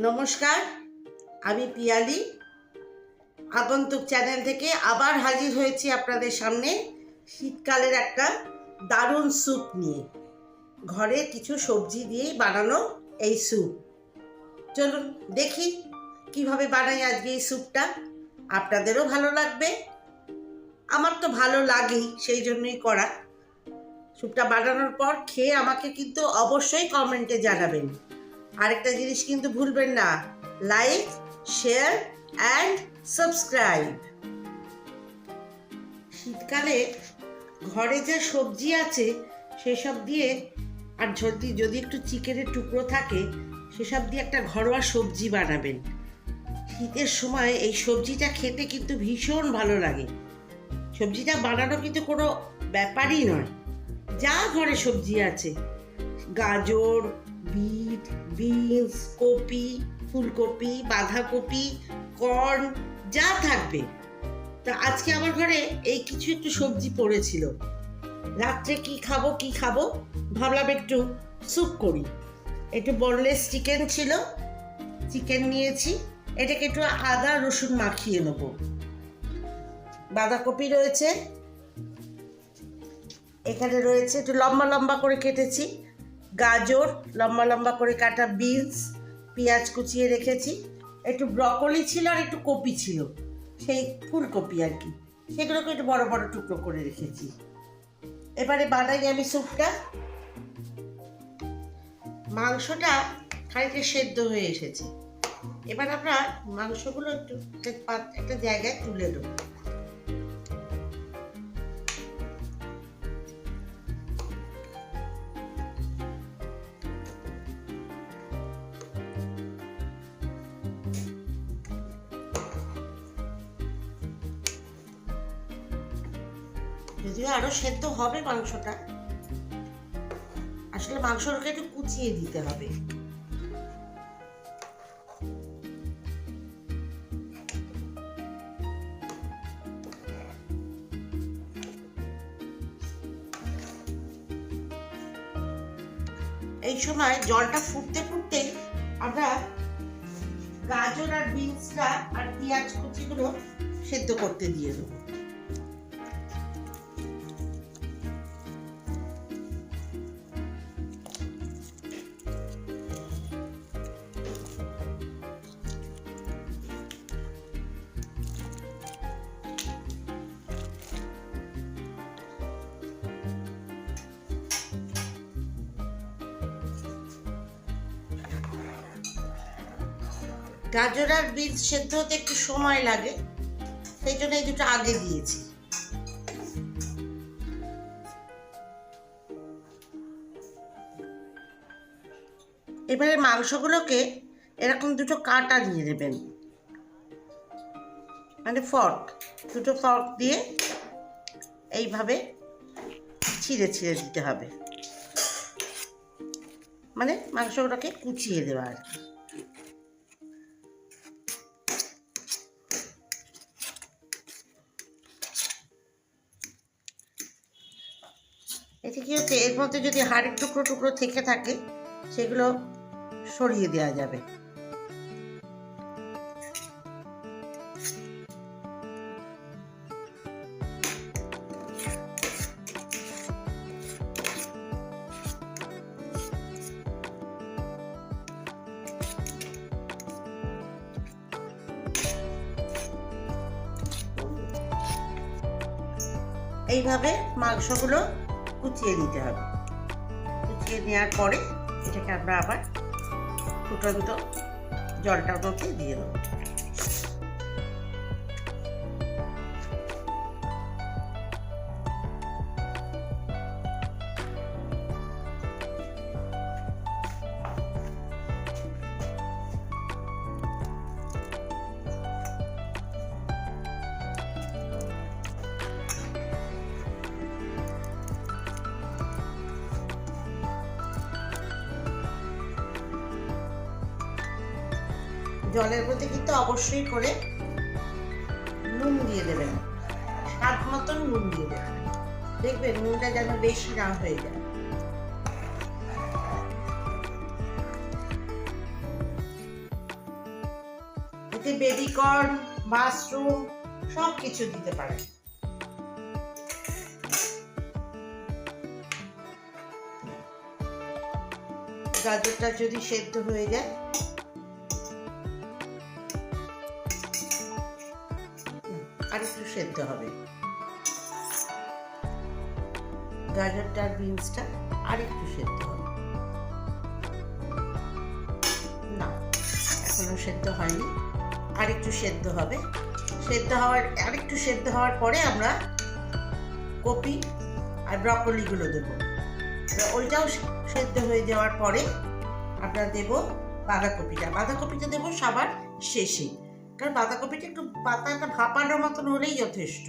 নমস্কার, আমি পিয়ালি আগন্তুক চ্যানেল থেকে আবার হাজির হয়েছি আপনাদের সামনে শীতকালের একটা দারুণ স্যুপ নিয়ে। ঘরে কিছু সবজি দিয়েই বানানো এই স্যুপ। চলুন দেখি কিভাবে বানাই আজকে এই স্যুপটা। আপনাদেরও ভালো লাগবে, আমার তো ভালো লাগেই, সেই জন্যই করা। স্যুপটা বানানোর পর খেয়ে আমাকে কিন্তু অবশ্যই কমেন্টে জানাবেন। আরেকটা জিনিস কিন্তু ভুলবেন না, লাইক, শেয়ার অ্যান্ড সাবস্ক্রাইব। শীতকালে ঘরে যে সবজি আছে সেসব দিয়ে, আর যদি একটু চিকেনের টুকরো থাকে সেসব দিয়ে একটা ঘরোয়া সবজি বানাবেন। শীতের সময় এই সবজিটা খেতে কিন্তু ভীষণ ভালো লাগে। সবজিটা বানানো কিন্তু কোনো ব্যাপারই নয়। যা ঘরে সবজি আছে, গাজর, বিট, বিনস, কপি, ফুলকপি, বাঁধাকপি, কর্ন, যা থাকবে। তা আজকে আমার ঘরে এই কিছু একটু সবজি পড়েছিল। রাত্রে কি খাবো ভাবলাম একটু স্যুপ করি। একটু বোনলেস চিকেন ছিল, চিকেন নিয়েছি, এটাকে একটু আদা রসুন মাখিয়ে নেব। বাঁধাকপি রয়েছে, এখানে রয়েছে একটু লম্বা লম্বা করে কেটেছি গাজর, লম্বা লম্বা করে কাটা বিনস, পেঁয়াজ কুচিয়ে রেখেছি, একটু ব্রকলি ছিল আর একটু কপি ছিল, সেই ফুলকপি আর কি, সেগুলোকে একটু বড় বড় টুকরো করে রেখেছি। এবারে বানাই আমি স্যুপটা। মাংসটা খানিকটা সেদ্ধ হয়ে এসেছে। এবার আমরা মাংসগুলো একটু একটা জায়গায় তুলে দেবো। যদিও আরো সেদ্ধ হবে মাংসটা, আসলে মাংসটাকে একটু কুচিয়ে দিতে হবে। এই সময় জলটা ফুটতে ফুটতে আমরা গাজর আর বিনসটা আর পেঁয়াজ কুচিগুলো সেদ্ধ করতে দিয়ে দেবো। গাজর আর বিনস সেদ্ধ হতে একটু সময় লাগে, সেই জন্য এই দুটো আগে দিয়েছি। এবারে মাংসগুলোকে এরকম দুটো কাঁটা নিয়ে নেবেন, মানে দুটো ফর্ক দিয়ে এইভাবে ছিঁড়ে ছিঁড়ে দিতে হবে, মানে মাংসগুলোকে কুচিয়ে দেওয়া আর কি। এতে কি হচ্ছে, এর মধ্যে যদি হাড়ের টুকরো টুকরো থেকে থাকে সেগুলো সরিয়ে দেওয়া যাবে। এইভাবে মাংসগুলো কুচিয়ে নিতে হবে। কুচিয়ে নেওয়ার পরে এটাকে আমরা আবার ফুটন্ত জলটার মধ্যে দিয়ে দেবো। জলের মধ্যে কিন্তু অবশ্যই করে নুন দিয়ে দেবেন, স্বাদ মতন নুন দিয়ে দেবেন। দেখবেন নুনটা যেন বেশি না হয়ে যায়। এতে বেবি কর্ন, মাশরুম সব কিছু দিতে পারেন। গাজরটা যদি সেদ্ধ হয়ে যায়, আর একটু সেদ্ধ হবে, গাজরটা আর বিনসটা আর একটু সেদ্ধ হবে। না, এখনো সেদ্ধ হয়নি, আর একটু সেদ্ধ হবে। আরেকটু সেদ্ধ হওয়ার পরে আমরা কপি আর ব্রকলিগুলো দেবো। ওইটাও সেদ্ধ হয়ে যাওয়ার পরে আমরা দেব বাঁধাকপিটা দেবো সবার শেষে, কারণ বাঁধাকপিটা একটু পাতাটা ভাপানোর মতন হলেই যথেষ্ট।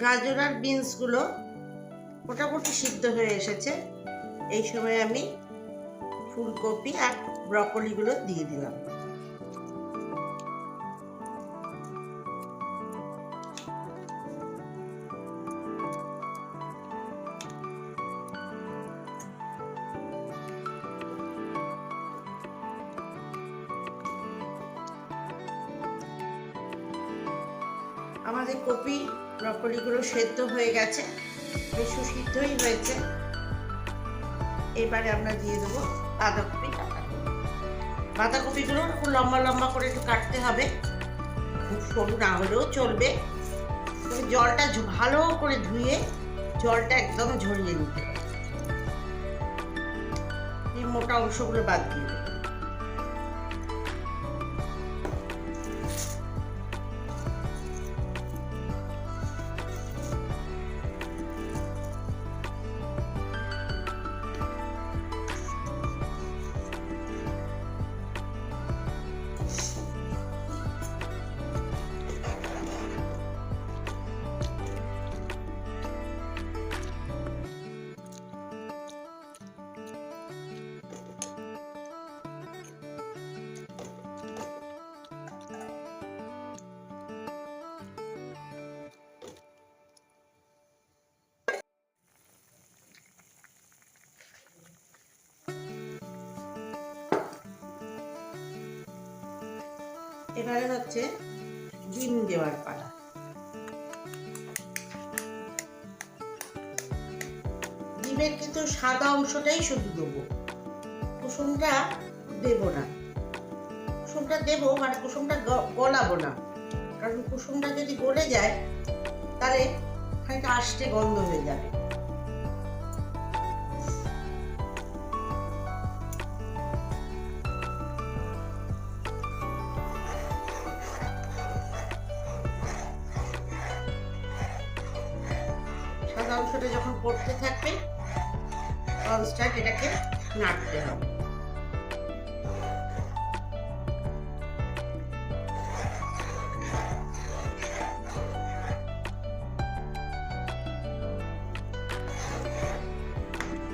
গাজর আর বিনসগুলো মোটামুটি সিদ্ধ হয়ে এসেছে। এই সময় আমি ফুলকপি আর ব্রকলিগুলো দিয়ে দিলাম। আমাদের কপি ব্রকলিগুলো সেদ্ধ হয়ে গেছে, বেশ সুসিদ্ধই হয়েছে। এবারে আমরা দিয়ে দেবো বাঁধাকপিগুলো খুব লম্বা লম্বা করে একটু কাটতে হবে, খুব সরু না হলেও চলবে। জলটা ভালো করে ধুয়ে জলটা একদম ঝরিয়ে নিতে হবে, এই মোটা অংশগুলো বাদ দিয়ে দেবে। এবারে হচ্ছে ডিম দেওয়ার পালা। ডিমের কিন্তু সাদা অংশটাই শুধু দেবো, কুসুমটা দেবো না। কুসুমটা দেবো মানে কুসুমটা গলাবো না, কারণ কুসুমটা যদি গলে যায় তাহলে খানিকটা আষ্টে গন্ধ হয়ে যাবে। সাদা অংশটা যখন পড়তে থাকবে কনস্ট্যান্ট এটাকে নাড়তে হবে।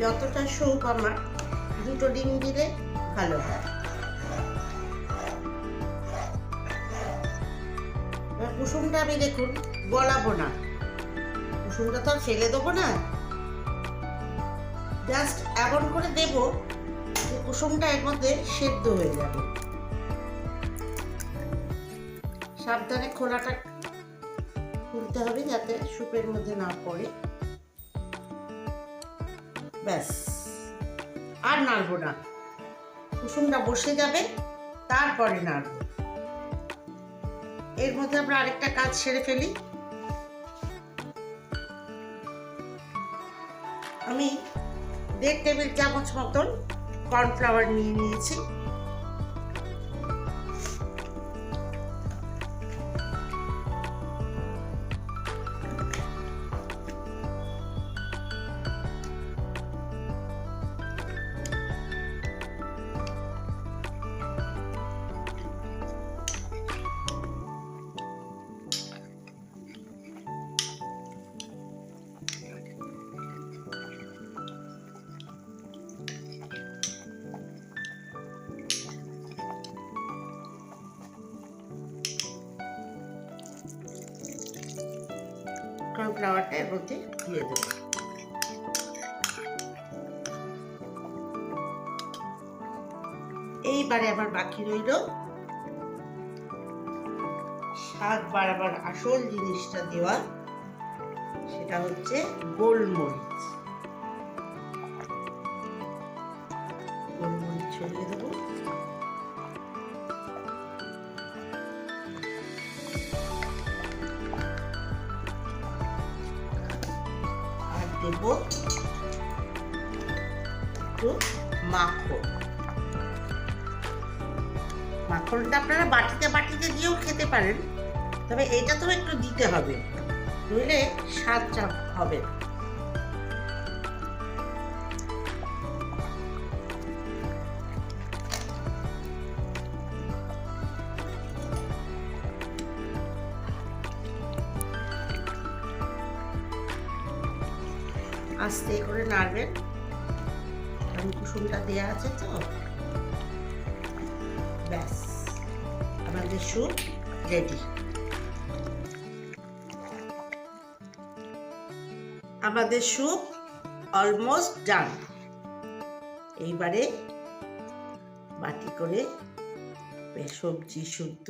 যতটা স্যুপ আমার, দুটো ডিম দিলে ভালো হয়। কুসুমটা আমি দেখুন গলাবো না, কুসুমটা তো আর ফেলে দেবো না, জাস্ট এমন করে দেবো যে কুসুমটা এর মধ্যে সেদ্ধ হয়ে যাবে। সাবধানে খোলাটা খুলতে হবে যাতে স্যুপের মধ্যে না পড়ে। ব্যাস, আর নাড়বো না, কুসুমটা বসে যাবে তারপরে নাড়বো। এর মধ্যে আমরা আরেকটা কাজ সেরে ফেলি। আমি 1.5 টেবিল চামচ মতন কর্নফ্লাওয়ার নিয়ে নিয়েছি। কর্নফ্লাওয়ারটা এর মধ্যে দিয়ে দেবো। এইবারে আবার বাকি রইল স্বাদ বাড়াবার আসল জিনিসটা দেওয়া, সেটা হচ্ছে গোলমরিচ। গোলমরিচ ছড়িয়ে দেবো। আর দেব একটু মাখন। মাখনটা আপনারা বাটিতে বাটিতে দিয়েও খেতে পারেন, তবে এটা তো একটু দিতে হবে, নইলে স্বাদটা হবে না। আস্তে করে নাড়বেন, কারণ কুসুমটা দেওয়া আছে তো। ব্যাস, আমাদের স্যুপ রেডি। আমাদের স্যুপ অলমোস্ট ডান। এইবারে বাটি করে সবজি শুদ্ধ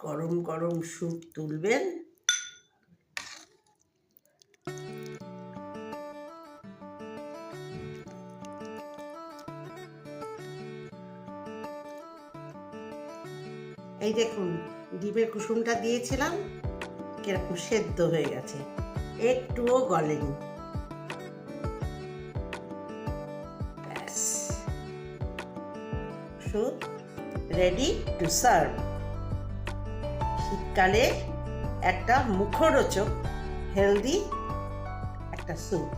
গরম গরম স্যুপ তুলবেন। এই দেখুন, ডিমের কুসুমটা দিয়েছিলাম, কিরকম সেদ্ধ হয়ে গেছে, একটুও গলেনি। ব্যাস, স্যুপ রেডি টু সার্ভ। শীতকালে একটা মুখরোচক হেলদি একটা স্যুপ।